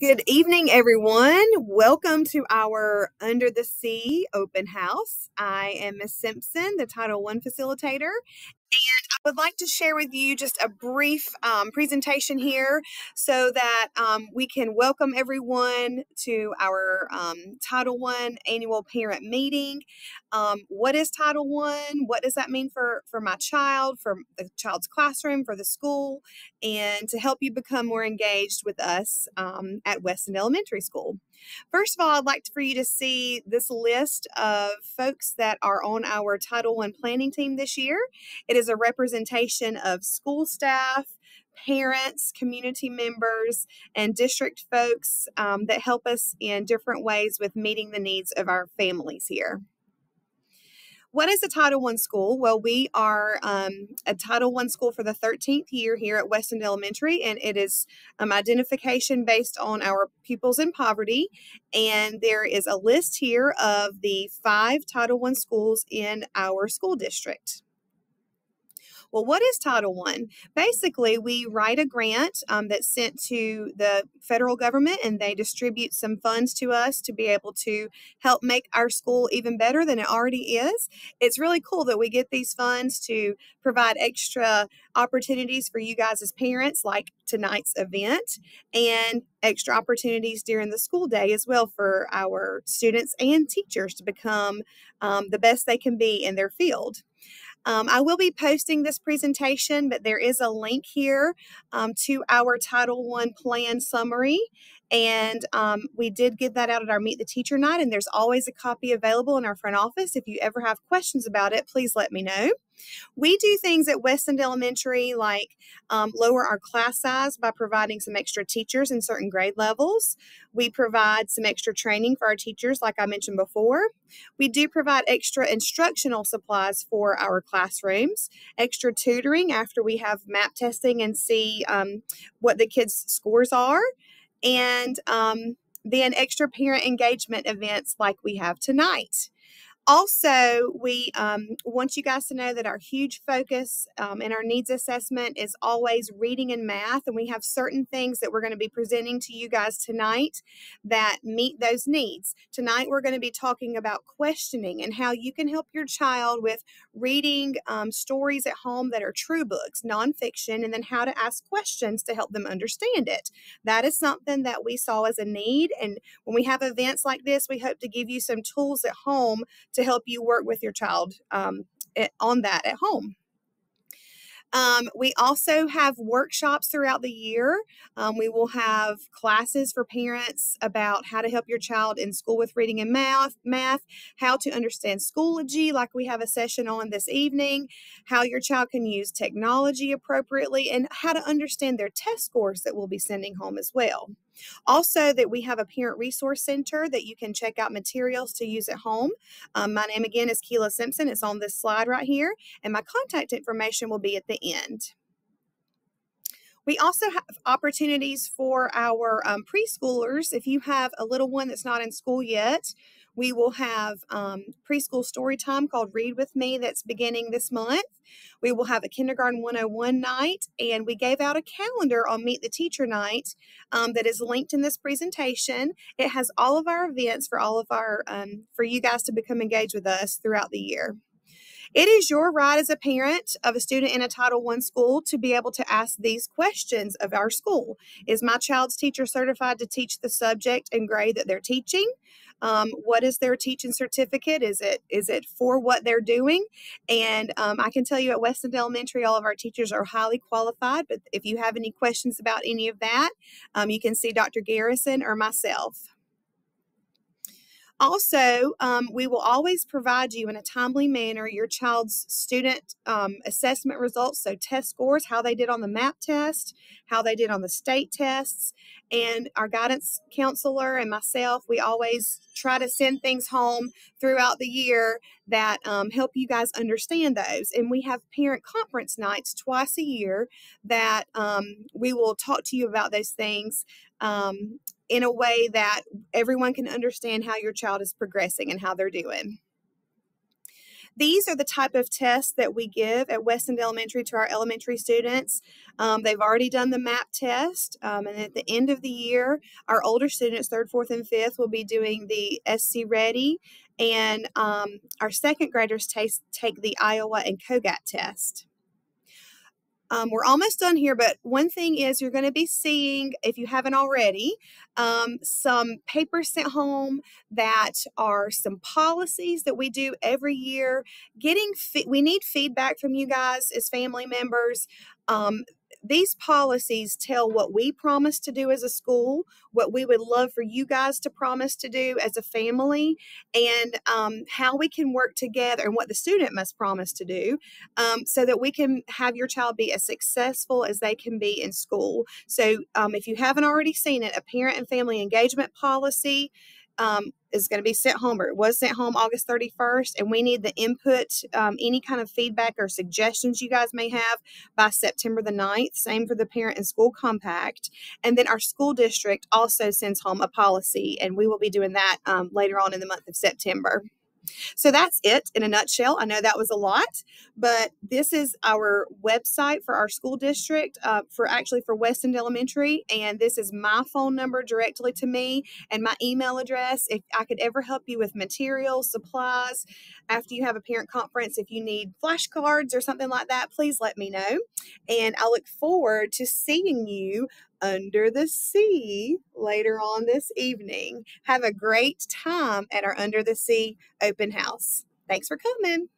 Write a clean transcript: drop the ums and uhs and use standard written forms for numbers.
Good evening, everyone. Welcome to our Under the Sea open house. I am Miss Simpson, the Title I facilitator. I would like to share with you just a brief presentation here so that we can welcome everyone to our Title I annual parent meeting. What is Title I? What does that mean for my child, for the child's classroom, for the school, and to help you become more engaged with us at Weston Elementary School. First of all, I'd like for you to see this list of folks that are on our Title I planning team this year. It is a representation of school staff, parents, community members, and district folks that help us in different ways with meeting the needs of our families here. What is a Title I school? Well, we are a Title I school for the 13th year here at Weston Elementary, and it is identification based on our pupils in poverty. And there is a list here of the 5 Title I schools in our school district. Well, what is Title I? Basically, we write a grant that's sent to the federal government, and they distribute some funds to us to be able to help make our school even better than it already is. It's really cool that we get these funds to provide extra opportunities for you guys as parents, like tonight's event, and extra opportunities during the school day as well for our students and teachers to become the best they can be in their field. I will be posting this presentation, but there is a link here to our Title I plan summary. And we did give that out at our Meet the Teacher night, and there's always a copy available in our front office. If you ever have questions about it, please let me know. We do things at Weston Elementary like lower our class size by providing some extra teachers in certain grade levels. We provide some extra training for our teachers, like I mentioned before. We do provide extra instructional supplies for our classrooms, extra tutoring after we have map testing and see what the kids' scores are, and then extra parent engagement events like we have tonight. Also, we want you guys to know that our huge focus in our needs assessment is always reading and math, and we have certain things that we're going to be presenting to you guys tonight that meet those needs. Tonight, we're going to be talking about questioning and how you can help your child with reading stories at home that are true books, nonfiction, and then how to ask questions to help them understand it. That is something that we saw as a need, and when we have events like this, we hope to give you some tools at home to help you work with your child on that at home. We also have workshops throughout the year. We will have classes for parents about how to help your child in school with reading and math, how to understand Schoology, like we have a session on this evening, how your child can use technology appropriately, and how to understand their test scores that we'll be sending home as well. Also, that we have a parent resource center that you can check out materials to use at home. My name again is Keela Simpson. It's on this slide right here, and my contact information will be at the end. We also have opportunities for our preschoolers. If you have a little one that's not in school yet, we will have preschool story time called Read With Me that's beginning this month. We will have a Kindergarten 101 night, and we gave out a calendar on Meet the Teacher night that is linked in this presentation. It has all of our events for all of our for you guys to become engaged with us throughout the year. It is your right as a parent of a student in a Title I school to be able to ask these questions of our school. Is my child's teacher certified to teach the subject and grade that they're teaching? What is their teaching certificate? Is it for what they're doing? And I can tell you at Weston Elementary, all of our teachers are highly qualified, but if you have any questions about any of that, you can see Dr. Garrison or myself. Also, we will always provide you in a timely manner your child's student assessment results, so test scores, how they did on the MAP test, how they did on the state tests, and our guidance counselor and myself, we always try to send things home throughout the year that help you guys understand those. And we have parent conference nights twice a year that we will talk to you about those things in a way that everyone can understand how your child is progressing and how they're doing. These are the type of tests that we give at West End Elementary to our elementary students. They've already done the MAP test, and at the end of the year, our older students, 3rd, 4th, and 5th, will be doing the SC Ready, and our second graders take the Iowa and COGAT test. We're almost done here, but one thing is you're going to be seeing, if you haven't already, some papers sent home that are some policies that we do every year. We need feedback from you guys as family members. These policies tell what we promise to do as a school, what we would love for you guys to promise to do as a family, and how we can work together and what the student must promise to do, so that we can have your child be as successful as they can be in school. So if you haven't already seen it, a parent and family engagement policy is going to be sent home, or it was sent home August 31st, and we need the input, any kind of feedback or suggestions you guys may have by September the 9th. Same for the parent and school compact. And then our school district also sends home a policy, and we will be doing that later on in the month of September. So that's it in a nutshell. I know that was a lot, but this is our website for our school district, for West End Elementary, and this is my phone number directly to me and my email address. If I could ever help you with materials, supplies, after you have a parent conference, if you need flashcards or something like that, please let me know. And I look forward to seeing you under the sea later on this evening. Have a great time at our Under the Sea open house. Thanks for coming.